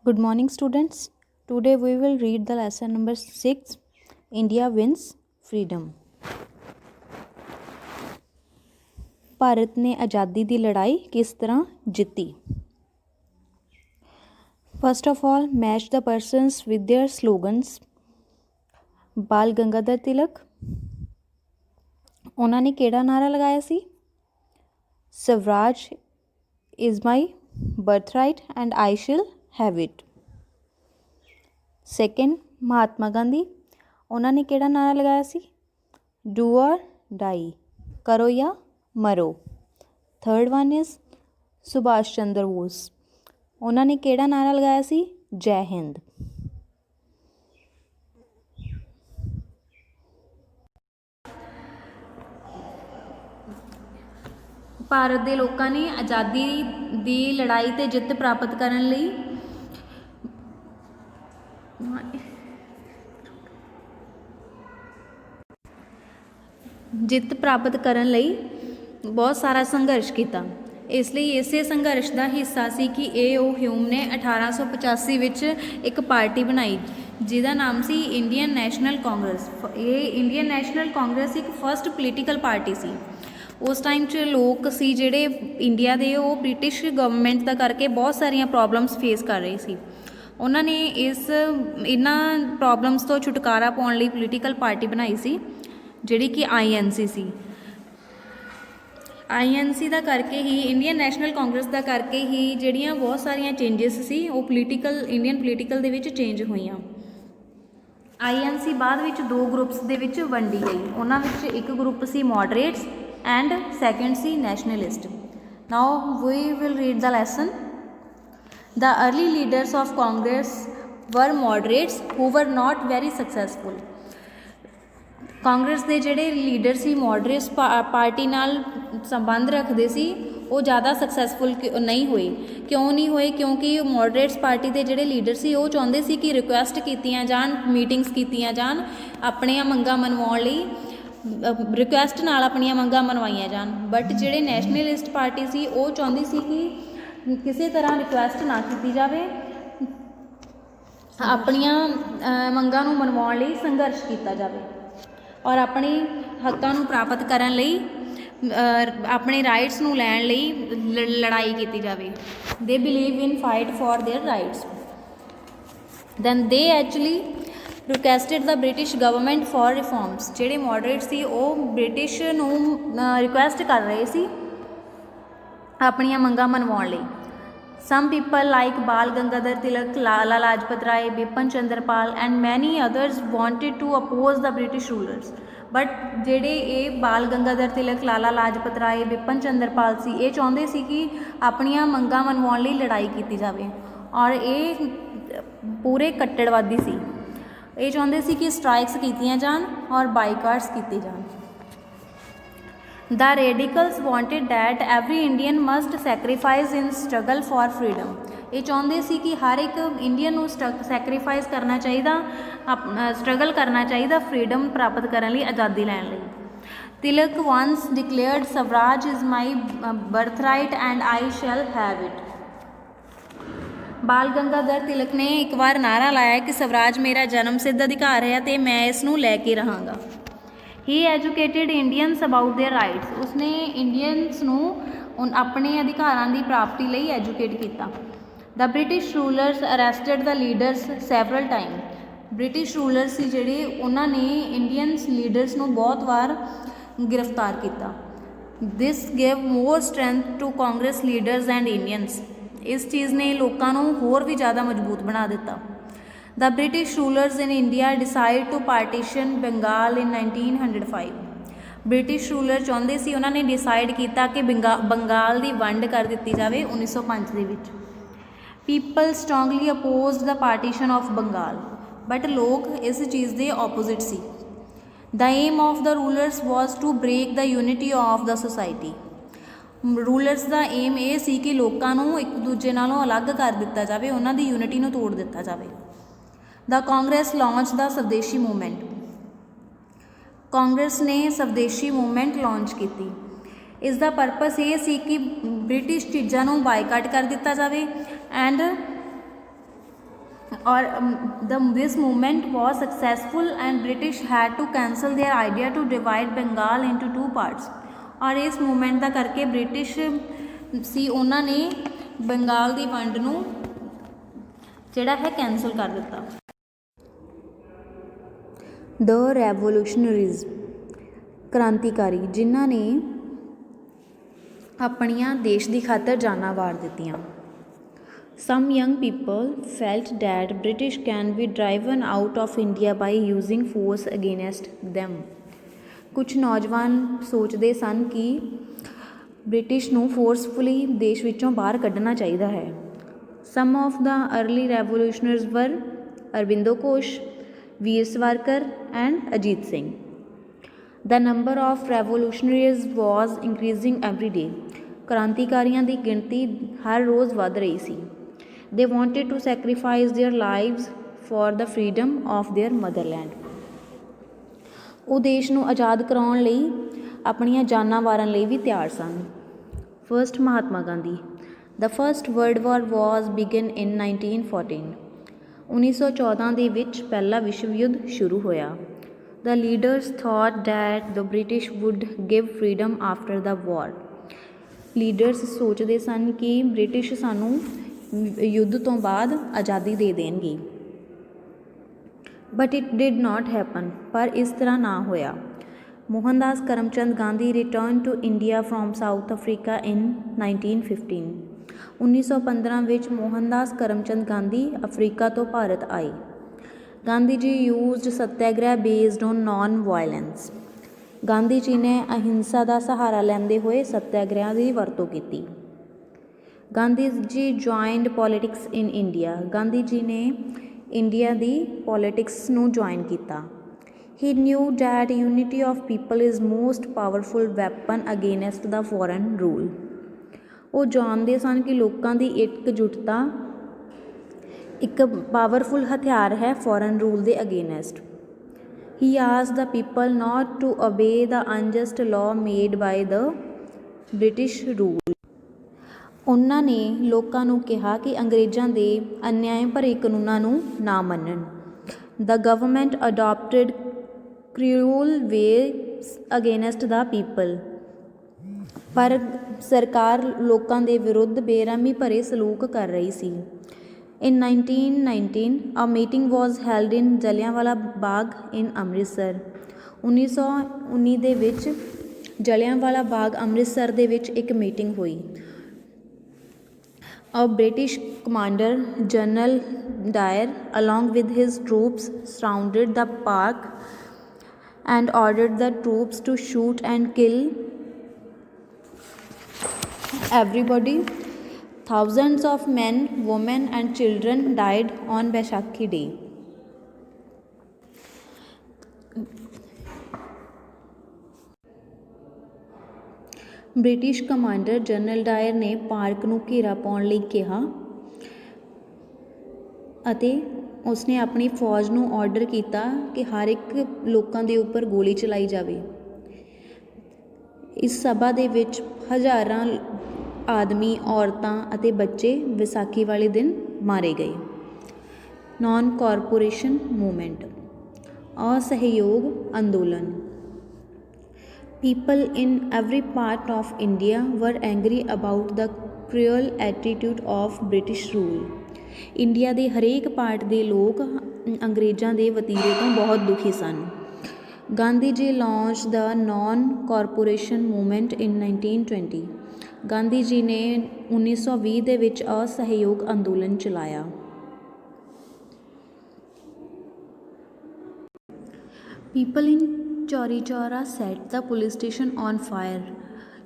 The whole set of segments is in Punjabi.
Good morning, students. Today we will read the lesson number 6 India Wins Freedom. Bharat ਨੇ ਆਜ਼ਾਦੀ ਦੀ ਲੜਾਈ ਕਿਸ ਤਰ੍ਹਾਂ ਜਿੱਤੀ? First of all, match the persons with their slogans. ਬਾਲ ਗੰਗਾਧਰ ਤਿਲਕ, ਉਹਨਾਂ ਨੇ ਕਿਹੜਾ ਨਾਰਾ ਲਗਾਇਆ ਸੀ? Swaraj is my birthright and I shall have it. Second, Mahatma Gandhi, ਉਹਨਾਂ ਨੇ ਕਿਹੜਾ ਨਾਰਾ ਲਗਾਇਆ ਸੀ? Do or die, ਕਰੋ ਜਾਂ ਮਰੋ. Third one is Subhash Chandra Bose, ਉਹਨਾਂ ਨੇ ਕਿਹੜਾ ਨਾਰਾ ਲਗਾਇਆ ਸੀ? ਜੈ ਹਿੰਦ. ਭਾਰਤ ਦੇ ਲੋਕਾਂ ਨੇ ਆਜ਼ਾਦੀ ਦੀ ਲੜਾਈ 'ਤੇ ਜਿੱਤ ਪ੍ਰਾਪਤ ਕਰਨ ਲਈ ਬਹੁਤ ਸਾਰਾ ਸੰਘਰਸ਼ ਕੀਤਾ. ਇਸ ਲਈ ਇਸੇ ਸੰਘਰਸ਼ ਦਾ ਹਿੱਸਾ ਸੀ ਕਿ A.O. ਹਿਊਮ ਨੇ 1885 ਵਿੱਚ ਇੱਕ ਪਾਰਟੀ ਬਣਾਈ ਜਿਹਦਾ ਨਾਮ ਸੀ ਇੰਡੀਅਨ ਨੈਸ਼ਨਲ ਕਾਂਗਰਸ. ਇਹ ਇੰਡੀਅਨ ਨੈਸ਼ਨਲ ਕਾਂਗਰਸ ਇੱਕ ਫਸਟ ਪੋਲੀਟੀਕਲ ਪਾਰਟੀ ਸੀ. ਉਸ ਟਾਈਮ 'ਚ ਲੋਕ ਸੀ ਜਿਹੜੇ ਇੰਡੀਆ ਦੇ, ਉਹ ਬ੍ਰਿਟਿਸ਼ ਗਵਰਨਮੈਂਟ ਦਾ ਕਰਕੇ ਬਹੁਤ ਸਾਰੀਆਂ ਪ੍ਰੋਬਲਮਸ ਫੇਸ ਕਰ ਰਹੇ ਸੀ. ਉਹਨਾਂ ਨੇ ਇਹਨਾਂ ਪ੍ਰੋਬਲਮਸ ਤੋਂ ਛੁਟਕਾਰਾ ਪਾਉਣ ਲਈ ਪੋਲੀਟੀਕਲ ਪਾਰਟੀ ਬਣਾਈ ਸੀ ਜਿਹੜੀ ਕਿ INC ਸੀ. INC ਦਾ ਕਰਕੇ ਹੀ, ਇੰਡੀਅਨ ਨੈਸ਼ਨਲ ਕਾਂਗਰਸ ਦਾ ਕਰਕੇ ਹੀ ਜਿਹੜੀਆਂ ਬਹੁਤ ਸਾਰੀਆਂ ਚੇਂਜਿਸ ਸੀ ਉਹ ਇੰਡੀਅਨ ਪੋਲੀਟੀਕਲ ਦੇ ਵਿੱਚ ਚੇਂਜ ਹੋਈਆਂ. INC ਬਾਅਦ ਵਿੱਚ ਦੋ ਗਰੁੱਪਸ ਦੇ ਵਿੱਚ ਵੰਡੀ ਗਈ. ਉਹਨਾਂ ਵਿੱਚ ਇੱਕ ਗਰੁੱਪ ਸੀ moderates and second see nationalist. Now we will read the lesson. The early leaders of Congress were moderates who were not very successful. Congress ਦੇ ਜਿਹੜੇ ਲੀਡਰ ਸੀ ਮੋਡਰੇਟਸ ਪਾਰਟੀ ਨਾਲ ਸੰਬੰਧ ਰੱਖਦੇ ਸੀ, ਉਹ ਜ਼ਿਆਦਾ ਸਕਸੈਸਫੁਲ ਨਹੀਂ ਹੋਏ. ਕਿਉਂ ਨਹੀਂ ਹੋਏ? ਕਿਉਂਕਿ ਮੋਡਰੇਟਸ ਪਾਰਟੀ ਦੇ ਜਿਹੜੇ ਲੀਡਰ ਸੀ ਉਹ ਚਾਹੁੰਦੇ ਸੀ ਕਿ ਰਿਕੁਐਸਟ ਕੀਤੀਆਂ ਜਾਣ, ਮੀਟਿੰਗਸ ਕੀਤੀਆਂ ਜਾਣ, ਆਪਣੀਆਂ ਮੰਗਾਂ ਮਨਵਾਉਣ ਲਈ ਰਿਕੁਐਸਟ ਨਾਲ ਆਪਣੀਆਂ ਮੰਗਾਂ ਮਨਵਾਈਆਂ ਜਾਣ. ਬਟ ਜਿਹੜੇ ਨੈਸ਼ਨਲਿਸਟ ਪਾਰਟੀ ਸੀ ਉਹ ਚਾਹੁੰਦੀ ਸੀ ਕਿ ਕਿਸੇ ਤਰ੍ਹਾਂ ਰਿਕੁਐਸਟ ਨਾ ਕੀਤੀ ਜਾਵੇ, ਆਪਣੀਆਂ ਮੰਗਾਂ ਨੂੰ ਮਨਵਾਉਣ ਲਈ ਸੰਘਰਸ਼ ਕੀਤਾ ਜਾਵੇ ਔਰ ਆਪਣੇ ਹੱਕਾਂ ਨੂੰ ਪ੍ਰਾਪਤ ਕਰਨ ਲਈ, ਆਪਣੇ ਰਾਈਟਸ ਨੂੰ ਲੈਣ ਲਈ ਲੜਾਈ ਕੀਤੀ ਜਾਵੇ. They believe in fight for their rights. Then they actually requested the British government for reforms. ਜਿਹੜੇ ਮੋਡਰੇਟ ਸੀ ਉਹ ਬ੍ਰਿਟਿਸ਼ ਨੂੰ ਰਿਕੁਐਸਟ ਕਰ ਰਹੇ ਸੀ ਆਪਣੀਆਂ ਮੰਗਾਂ ਮਨਵਾਉਣ ਲਈ. Some people like Bal Gangadhar Tilak, Lala Lajpat Rai, Bipin Chandrapal and many others wanted to oppose the British rulers. But ਜਿਹੜੇ ਇਹ ਬਾਲ ਗੰਗਾਧਰ ਤਿਲਕ, ਲਾਲਾ ਲਾਜਪਤ ਰਾਏ, ਬਿਪਨ ਚੰਦਰਪਾਲ ਸੀ, ਇਹ ਚਾਹੁੰਦੇ ਸੀ ਕਿ ਆਪਣੀਆਂ ਮੰਗਾਂ ਮਨਵਾਉਣ ਲਈ ਲੜਾਈ ਕੀਤੀ ਜਾਵੇ ਔਰ ਇਹ ਪੂਰੇ ਕੱਟੜਵਾਦੀ ਸੀ. ਇਹ ਚਾਹੁੰਦੇ ਸੀ ਕਿ ਸਟ੍ਰਾਈਕਸ ਕੀਤੀਆਂ ਜਾਣ ਔਰ ਬਾਈਕਾਟਸ ਕੀਤੇ ਜਾਣ. The radicals wanted that every Indian must sacrifice in struggle for freedom. ਇਹ ਚਾਹੁੰਦੇ ਸੀ ਕਿ ਹਰ ਇੱਕ ਇੰਡੀਅਨ ਨੂੰ ਸੈਕਰੀਫਾਈਸ ਕਰਨਾ ਚਾਹੀਦਾ, ਸਟਰਗਲ ਕਰਨਾ ਚਾਹੀਦਾ ਫਰੀਡਮ ਪ੍ਰਾਪਤ ਕਰਨ ਲਈ, ਆਜ਼ਾਦੀ ਲੈਣ ਲਈ. ਤਿਲਕ once declared Swaraj is my birthright and I shall have it. ਬਾਲ ਗੰਗਾਧਰ ਤਿਲਕ ਨੇ ਇੱਕ ਵਾਰ ਨਾਅਰਾ ਲਾਇਆ ਕਿ ਸਵਰਾਜ ਮੇਰਾ ਜਨਮ ਸਿੱਧ ਅਧਿਕਾਰ ਹੈ ਅਤੇ ਮੈਂ ਇਸ ਨੂੰ ਲੈ ਕੇ ਰਹਾਂਗਾ. He educated Indians about their rights. ਉਸਨੇ ਇੰਡੀਅਨਸ ਨੂੰ ਆਪਣੇ ਅਧਿਕਾਰਾਂ ਦੀ ਪ੍ਰਾਪਤੀ ਲਈ ਐਜੂਕੇਟ ਕੀਤਾ. The British rulers arrested the leaders several time. British ruler ਸੀ ਜਿਹੜੇ, ਉਹਨਾਂ ਨੇ ਇੰਡੀਅਨਸ ਲੀਡਰਸ ਨੂੰ ਬਹੁਤ ਵਾਰ ਗ੍ਰਿਫਤਾਰ ਕੀਤਾ. This gave more strength to Congress leaders and Indians. ਇਸ ਚੀਜ਼ ਨੇ ਲੋਕਾਂ ਨੂੰ ਹੋਰ ਵੀ ਜ਼ਿਆਦਾ ਮਜ਼ਬੂਤ ਬਣਾ ਦਿੱਤਾ. The British rulers in India decided to partition Bengal in 1905. British ruler ਚਾਹੁੰਦੇ ਸੀ, ਉਹਨਾਂ ਨੇ ਡਿਸਾਈਡ ਕੀਤਾ ਕਿ ਬੰਗਾਲ ਦੀ ਵੰਡ ਕਰ ਦਿੱਤੀ ਜਾਵੇ 1905 ਦੇ ਵਿੱਚ. People strongly opposed the partition of Bengal. But ਲੋਕ ਇਸ ਚੀਜ਼ ਦੇ ਆਪੋਜ਼ਿਟ ਸੀ. The aim of the rulers was to break the unity of the society. Rulers ਦਾ ਏਮ ਇਹ ਸੀ ਕਿ ਲੋਕਾਂ ਨੂੰ ਇੱਕ ਦੂਜੇ ਨਾਲੋਂ ਅਲੱਗ ਕਰ ਦਿੱਤਾ ਜਾਵੇ, ਉਹਨਾਂ ਦੀ ਯੂਨਿਟੀ ਨੂੰ ਤੋੜ ਦਿੱਤਾ ਜਾਵੇ. ਦ ਕਾਂਗਰਸ ਲਾਂਚ ਦਾ ਸਵਦੇਸ਼ੀ ਮੂਵਮੈਂਟ. ਕਾਂਗਰਸ ਨੇ ਸਵਦੇਸ਼ੀ ਮੂਵਮੈਂਟ ਲਾਂਚ ਕੀਤੀ. ਇਸ ਦਾ ਪਰਪਸ ਇਹ ਸੀ ਕਿ ਬ੍ਰਿਟਿਸ਼ ਚੀਜ਼ਾਂ ਨੂੰ ਬਾਈਕਾਟ ਕਰ ਦਿੱਤਾ ਜਾਵੇ ਐਂਡ और this movement was successful and British had to cancel their idea to divide Bengal into two parts। और इस मूवमेंट ਦਾ ਕਰਕੇ ਬ੍ਰਿਟਿਸ਼ ਸੀ ਉਹਨਾਂ ਨੇ ਬੰਗਾਲ ਦੀ ਵੰਡ ਨੂੰ ਜਿਹੜਾ ਹੈ ਕੈਂਸਲ ਕਰ ਦਿੱਤਾ। ਦ ਰੈਵੋਲੂਸ਼ਨਰੀਜ਼ ਕ੍ਰਾਂਤੀਕਾਰੀ ਜਿਨ੍ਹਾਂ ਨੇ ਆਪਣੀਆਂ ਦੇਸ਼ ਦੀ ਖਾਤਰ ਜਾਨਾਂ ਵਾਰ ਦਿੱਤੀਆਂ। Some young people felt that British can be driven out of India by using force against them। ਕੁਛ ਨੌਜਵਾਨ ਸੋਚਦੇ ਸਨ ਕਿ ਬ੍ਰਿਟਿਸ਼ ਨੂੰ ਫੋਰਸਫੁਲੀ ਦੇਸ਼ ਵਿੱਚੋਂ ਬਾਹਰ ਕੱਢਣਾ ਚਾਹੀਦਾ ਹੈ। Some of the early revolutionaries were Arvindo Ghosh, Veer Savarkar and Ajit Singh। The number of revolutionaries was increasing every day। ਕ੍ਰਾਂਤੀਕਾਰੀਆਂ ਦੀ ਗਿਣਤੀ ਹਰ ਰੋਜ਼ ਵੱਧ ਰਹੀ ਸੀ। They wanted to sacrifice their lives for the freedom of their motherland। ਉਹ ਦੇਸ਼ ਨੂੰ ਆਜ਼ਾਦ ਕਰਾਉਣ ਲਈ ਆਪਣੀਆਂ ਜਾਨਾਂ ਵਾਰਨ ਲਈ ਵੀ ਤਿਆਰ ਸਨ। First Mahatma Gandhi. The first World War was begun in 1914। 1914 ਦੇ ਵਿੱਚ ਪਹਿਲਾ ਵਿਸ਼ਵ ਯੁੱਧ ਸ਼ੁਰੂ ਹੋਇਆ। The leaders thought that the British would give freedom after the war। Leaders ਸੋਚਦੇ ਸਨ ਕਿ ਬ੍ਰਿਟਿਸ਼ ਸਾਨੂੰ ਯੁੱਧ ਤੋਂ ਬਾਅਦ ਆਜ਼ਾਦੀ ਦੇ ਦੇਣਗੇ। But it did not happen. ਪਰ ਇਸ ਤਰ੍ਹਾਂ ਨਾ ਹੋਇਆ। Mohandas Karamchand Gandhi return to India from South Africa in 1915। 1915 ਵਿੱਚ ਮੋਹਨਦਾਸ ਕਰਮਚੰਦ ਗਾਂਧੀ ਅਫਰੀਕਾ ਤੋਂ ਭਾਰਤ ਆਏ। Gandhi ji used satyagraha based on non violence. Gandhi ji ਨੇ ਅਹਿੰਸਾ ਦਾ ਸਹਾਰਾ ਲੈਂਦੇ ਹੋਏ ਸੱਤਿਆਗ੍ਰਹਿ ਦੀ ਵਰਤੋਂ ਕੀਤੀ। Gandhi ji joined politics in India. Gandhi ji ਨੇ ਇੰਡੀਆ ਦੀ ਪੋਲੀਟਿਕਸ ਨੂੰ ਜੁਆਇਨ ਕੀਤਾ। He knew that unity of people is most powerful weapon against the foreign rule. ਉਹ ਜਾਣਦੇ ਸਨ ਕਿ ਲੋਕਾਂ ਦੀ ਇਕਜੁੱਟਤਾ ਇੱਕ ਪਾਵਰਫੁਲ ਹਥਿਆਰ ਹੈ ਫੋਰਨ ਰੂਲ ਦੇ against. He asked the people not to obey the unjust law made by the British rule। ਉਹਨਾਂ ਨੇ ਲੋਕਾਂ ਨੂੰ ਕਿਹਾ ਕਿ ਅੰਗਰੇਜ਼ਾਂ ਦੇ ਅਨਿਆਏ ਭਰੇ ਕਾਨੂੰਨਾਂ ਨੂੰ ਨਾ ਮੰਨਣ। The government adopted cruel ways against the people। ਪਰ ਸਰਕਾਰ ਲੋਕਾਂ ਦੇ ਵਿਰੁੱਧ ਬੇਰਹਿਮੀ ਭਰੇ ਸਲੂਕ ਕਰ ਰਹੀ ਸੀ। In 1919 a meeting was held in Jallianwala Bagh in Amritsar. 1919 ਦੇ ਵਿੱਚ ਜਲਿਆਂਵਾਲਾ ਬਾਗ ਅੰਮ੍ਰਿਤਸਰ ਦੇ ਵਿੱਚ ਇੱਕ ਮੀਟਿੰਗ ਹੋਈ। A British commander General Dyer along with his troops surrounded the park and ordered the troops to shoot and kill everybody। Thousands of men, women and children died on Baisakhi Day। British commander general Dyer ਨੇ ਪਾਰਕ ਨੂੰ ਘੇਰਾ ਪਾਉਣ ਲਈ ਕਿਹਾ ਅਤੇ ਉਸਨੇ ਆਪਣੀ ਫੌਜ ਨੂੰ ਆਰਡਰ ਕੀਤਾ ਕਿ ਹਰ ਇੱਕ ਲੋਕਾਂ ਦੇ ਉੱਪਰ ਗੋਲੀ ਚਲਾਈ ਜਾਵੇ। ਇਸ ਸਭਾ ਦੇ ਵਿੱਚ ਹਜ਼ਾਰਾਂ ਆਦਮੀ, ਔਰਤਾਂ ਅਤੇ ਬੱਚੇ ਵਿਸਾਖੀ ਵਾਲੇ ਦਿਨ ਮਾਰੇ ਗਏ। Non cooperation movement. ਅਸਹਿਯੋਗ ਅੰਦੋਲਨ। People in every part of India were angry about the cruel attitude of British rule। India ਦੇ ਹਰੇਕ ਪਾਰਟ ਦੇ ਲੋਕ ਅੰਗਰੇਜ਼ਾਂ ਦੇ ਵਤੀਰੇ ਤੋਂ ਬਹੁਤ ਦੁਖੀ ਸਨ। Gandhi ji launch the non cooperation movement in 1920। Gandhi ji ਨੇ 1920 ਦੇ ਵਿੱਚ ਅਸਹਿਯੋਗ ਅੰਦੋਲਨ ਚਲਾਇਆ। People in Chauri Chaura set the police station on fire.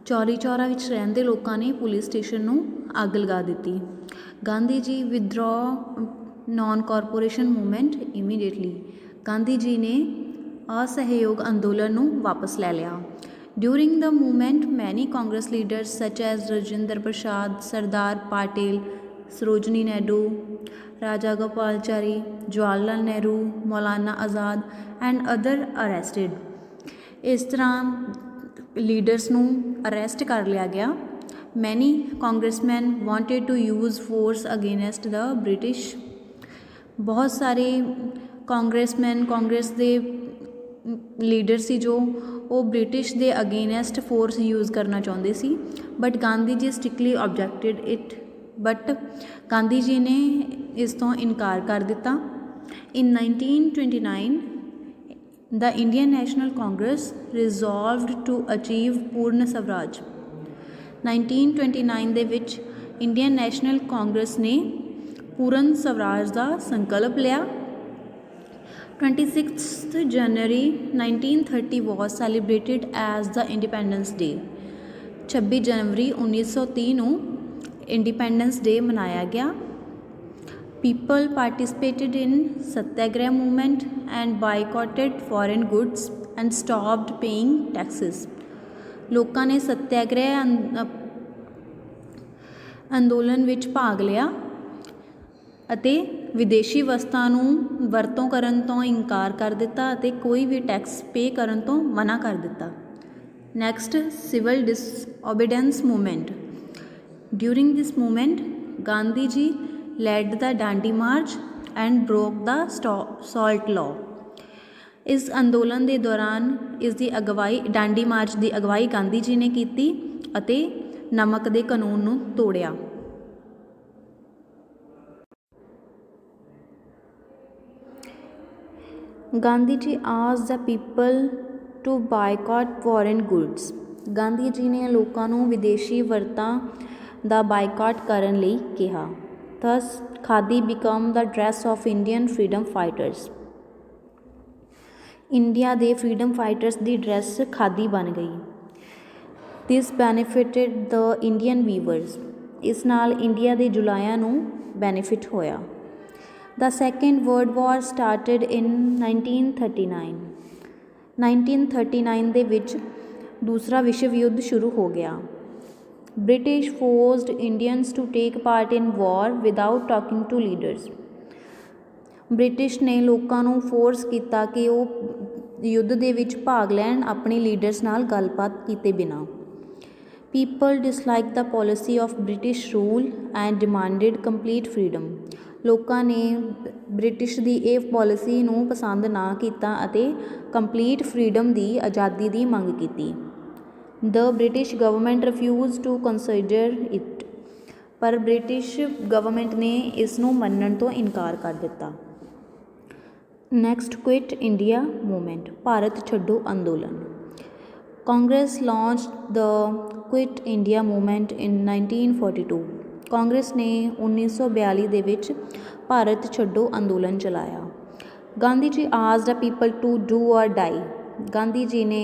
Chauri Chaura ਵਿੱਚ ਰਹਿੰਦੇ ਲੋਕਾਂ ਨੇ ਪੁਲਿਸ ਸਟੇਸ਼ਨ ਨੂੰ ਅੱਗ ਲਗਾ ਦਿੱਤੀ। Gandhi ji withdraw non cooperation movement immediately. Gandhi ji ਨੇ ਅਸਹਿਯੋਗ ਅੰਦੋਲਨ ਨੂੰ ਵਾਪਸ ਲੈ ਲਿਆ। During the movement many Congress leaders such as Rajendra Prasad, Sardar Patel, Sarojini Naidu, Raja Gopalachari, Jawahar Lal Nehru, Maulana Azad and other arrested. ਇਸ ਤਰ੍ਹਾਂ ਲੀਡਰਸ ਨੂੰ ਅਰੈਸਟ ਕਰ ਲਿਆ ਗਿਆ। Many congressmen wanted to use force against the British बहुत सारे ਕਾਂਗਰਸਮੈਨ ਕਾਂਗਰਸ ਦੇ ਲੀਡਰ ਸੀ ਜੋ ਉਹ ਬ੍ਰਿਟਿਸ਼ ਦੇ ਅਗੇਨਸਟ ਫੋਰਸ ਯੂਜ਼ ਕਰਨਾ ਚਾਹੁੰਦੇ ਸੀ, but Gandhi ji strictly objected it, but Gandhi ji ਨੇ ਇਸ ਤੋਂ ਇਨਕਾਰ ਕਰ ਦਿੱਤਾ। In 1929 the Indian National Congress resolved to achieve Purna Swaraj. 1929 ਦੇ ਵਿੱਚ ਇੰਡੀਅਨ ਨੈਸ਼ਨਲ ਕਾਂਗਰਸ ਨੇ ਪੂਰਨ ਸਵਰਾਜ ਦਾ ਸੰਕਲਪ ਲਿਆ। 26th January 1930 was celebrated as the Independence Day। 26 ਜਨਵਰੀ 1930 ਨੂੰ ਇੰਡੀਪੈਂਡੈਂਸ ਡੇ ਮਨਾਇਆ ਗਿਆ। People participated in Satyagraha movement and boycotted foreign goods and stopped paying taxes। ਲੋਕਾਂ ਨੇ ਸੱਤਿਆਗ੍ਰਹਿ ਅੰਦੋਲਨ ਵਿੱਚ ਭਾਗ ਲਿਆ ਅਤੇ ਵਿਦੇਸ਼ੀ ਵਸਤਾਂ ਨੂੰ ਵਰਤੋਂ ਕਰਨ ਤੋਂ ਇਨਕਾਰ ਕਰ ਦਿੱਤਾ ਅਤੇ ਕੋਈ ਵੀ ਟੈਕਸ ਪੇ ਕਰਨ ਤੋਂ ਮਨਾ ਕਰ ਦਿੱਤਾ। Next, civil disobedience movement. During this movement Gandhi ji led the Dandi March and broke the salt law. ਇਸ ਅੰਦੋਲਨ ਦੇ ਦੌਰਾਨ ਇਸ ਦੀ ਅਗਵਾਈ ਡਾਂਡੀ ਮਾਰਚ ਦੀ ਅਗਵਾਈ ਗਾਂਧੀ ਜੀ ਨੇ ਕੀਤੀ ਅਤੇ ਨਮਕ ਦੇ ਕਾਨੂੰਨ ਨੂੰ ਤੋੜਿਆ। Gandhi ji asked the people to boycott foreign goods. Gandhi ji ਨੇ ਲੋਕਾਂ ਨੂੰ ਵਿਦੇਸ਼ੀ ਵਰਤਾਂ ਦਾ ਬਾਈਕਾਟ ਕਰਨ ਲਈ ਕਿਹਾ। Thus khadi become the dress of Indian freedom fighters. India ਦੇ ਫਰੀਡਮ ਫਾਈਟਰਸ ਦੀ ਡਰੈਸ ਖਾਦੀ ਬਣ ਗਈ। ਦਿਸ ਬੈਨੀਫਿਟਡ ਦ ਇੰਡੀਅਨ ਵੀਵਰਸ। ਇਸ ਨਾਲ ਇੰਡੀਆ ਦੇ ਜੁਲਾਇਆਂ ਨੂੰ ਬੈਨੀਫਿਟ ਹੋਇਆ। The Second World War started in 1939। 1939 ਦੇ ਵਿੱਚ ਦੂਸਰਾ ਵਿਸ਼ਵ ਯੁੱਧ ਸ਼ੁਰੂ ਹੋ ਗਿਆ। British forced Indians to take part in war without talking to leaders। British ਨੇ ਲੋਕਾਂ ਨੂੰ ਫੋਰਸ ਕੀਤਾ ਕਿ ਉਹ ਯੁੱਧ ਦੇ ਵਿੱਚ ਭਾਗ ਲੈਣ ਆਪਣੇ ਲੀਡਰਸ ਨਾਲ ਗੱਲਬਾਤ ਕੀਤੇ ਬਿਨਾਂ। People disliked the policy of British rule and demanded complete freedom। ਲੋਕਾਂ ਨੇ ਬ੍ਰਿਟਿਸ਼ ਦੀ ਇਹ ਪਾਲਿਸੀ ਨੂੰ ਪਸੰਦ ਨਾ ਕੀਤਾ ਅਤੇ ਕੰਪਲੀਟ ਫਰੀਡਮ ਦੀ ਆਜ਼ਾਦੀ ਦੀ ਮੰਗ ਕੀਤੀ। The British government refuse to consider it. ਪਰ ਬ੍ਰਿਟਿਸ਼ ਗਵਰਨਮੈਂਟ ਨੇ ਇਸ ਨੂੰ ਮੰਨਣ ਤੋਂ ਇਨਕਾਰ ਕਰ ਦਿੱਤਾ। Next, Quit India movement, Bharat ਛੱਡੋ ਅੰਦੋਲਨ। Congress launched the Quit India movement in 1942। Congress ਨੇ 1942 ਦੇ ਵਿੱਚ ਭਾਰਤ ਛੱਡੋ ਅੰਦੋਲਨ ਚਲਾਇਆ। Gandhi ji asked the people to do or die. Gandhi ji ਨੇ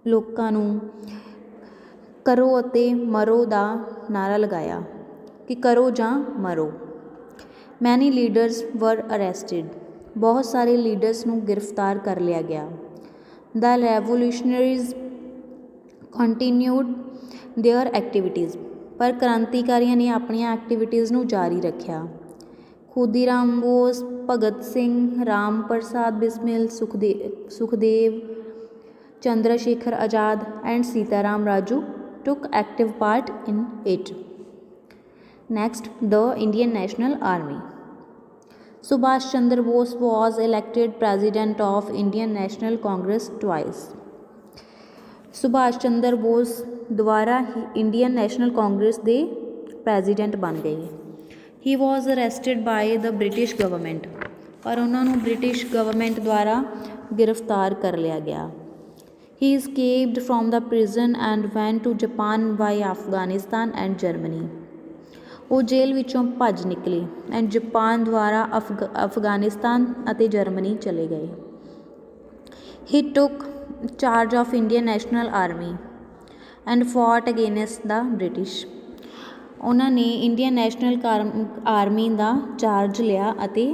ਲੋਕਾਂ ਨੂੰ ਕਰੋ ਅਤੇ ਮਰੋ ਦਾ ਨਾਅਰਾ ਲਗਾਇਆ ਕਿ ਕਰੋ ਜਾਂ ਮਰੋ। ਮੈਨੀ ਲੀਡਰਸ ਵਰ ਅਰੈਸਟਡ। ਬਹੁਤ ਸਾਰੇ ਲੀਡਰਸ ਨੂੰ ਗ੍ਰਿਫਤਾਰ ਕਰ ਲਿਆ ਗਿਆ। The revolutionaries continued their activities. ਪਰ ਕ੍ਰਾਂਤੀਕਾਰੀਆਂ ਨੇ ਆਪਣੀਆਂ ਐਕਟੀਵਿਟੀਜ਼ ਨੂੰ ਜਾਰੀ ਰੱਖਿਆ। Khudiram Bose, Bhagat Singh, Ram Prasad Bismil, Sukhdev, Chandra Shekhar Azad and Sitaram Raju took active part in it। Next, the Indian National Army। Subhash Chandra Bose was elected president of Indian National Congress twice। Subhash Chandra Bose ਦੁਬਾਰਾ ਇੰਡੀਅਨ ਨੈਸ਼ਨਲ ਕਾਂਗਰਸ ਦੇ ਪ੍ਰੈਜ਼ੀਡੈਂਟ ਬਣ ਗਏ। He was arrested by the British government. ਪਰ ਉਹਨਾਂ ਨੂੰ ਬ੍ਰਿਟਿਸ਼ ਗਵਰਨਮੈਂਟ ਦੁਆਰਾ ਗ੍ਰਿਫਤਾਰ ਕਰ ਲਿਆ ਗਿਆ। ਹੀ escaped from the prison and went to Japan via Afghanistan and Germany। ਉਹ ਜੇਲ੍ਹ ਵਿੱਚੋਂ ਭੱਜ ਨਿਕਲੇ ਐਂਡ ਜਾਪਾਨ ਦੁਆਰਾ ਅਫਗਾਨਿਸਤਾਨ ਅਤੇ ਜਰਮਨੀ ਚਲੇ ਗਏ। ਹੀ took charge of Indian National Army and fought against the British। ਉਹਨਾਂ ਨੇ ਇੰਡੀਅਨ ਨੈਸ਼ਨਲ ਆਰਮੀ ਦਾ ਚਾਰਜ ਲਿਆ ਅਤੇ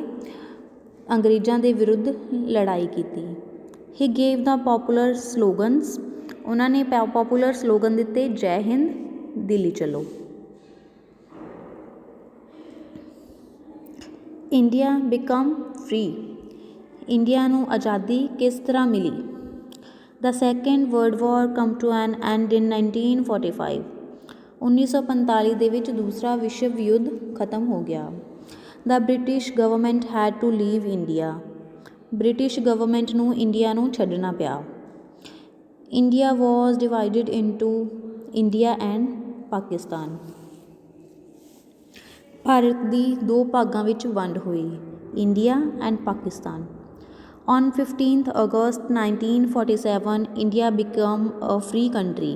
ਅੰਗਰੇਜ਼ਾਂ ਦੇ ਵਿਰੁੱਧ ਲੜਾਈ ਕੀਤੀ। ਹੀ ਗੇਵ ਦਾ ਪੋਪੂਲਰ ਸਲੋਗਨਸ। ਉਹਨਾਂ ਨੇ ਪੋਪੂਲਰ ਸਲੋਗਨ ਦਿੱਤੇ, ਜੈ ਹਿੰਦ, ਦਿੱਲੀ ਚਲੋ। India become free. ਇੰਡੀਆ ਨੂੰ ਆਜ਼ਾਦੀ ਕਿਸ ਤਰ੍ਹਾਂ ਮਿਲੀ। The Second World War come to an end in 1945। 1945 ਦੇ ਵਿੱਚ ਦੂਸਰਾ ਵਿਸ਼ਵ ਯੁੱਧ ਖਤਮ ਹੋ ਗਿਆ। The British government had to leave India. British government ਨੂੰ ਇੰਡੀਆ ਨੂੰ ਛੱਡਣਾ ਪਿਆ। India was divided into India and Pakistan. Bharat ਦੀ ਦੋ ਭਾਗਾਂ ਵਿੱਚ ਵੰਡ ਹੋਈ, India and Pakistan. On 15th August 1947 India became a free country.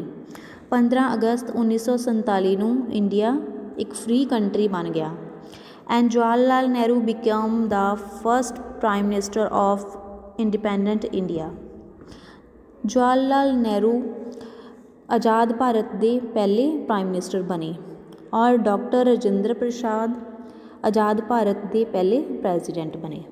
15 ਅਗਸਤ 1947 ਨੂੰ ਇੰਡੀਆ ਇੱਕ ਫ੍ਰੀ ਕੰਟਰੀ ਬਣ ਗਿਆ। And Jawahar Lal Nehru became the first prime minister of independent India. Jawahar Lal Nehru ਆਜ਼ਾਦ ਭਾਰਤ ਦੇ ਪਹਿਲੇ ਪ੍ਰਾਈਮ ਮਿਨਿਸਟਰ ਬਣੇ ਔਰ ਡਾਕਟਰ ਰਾਜਿੰਦਰ ਪ੍ਰਸਾਦ ਆਜ਼ਾਦ ਭਾਰਤ ਦੇ ਪਹਿਲੇ ਪ੍ਰੈਜ਼ੀਡੈਂਟ ਬਣੇ।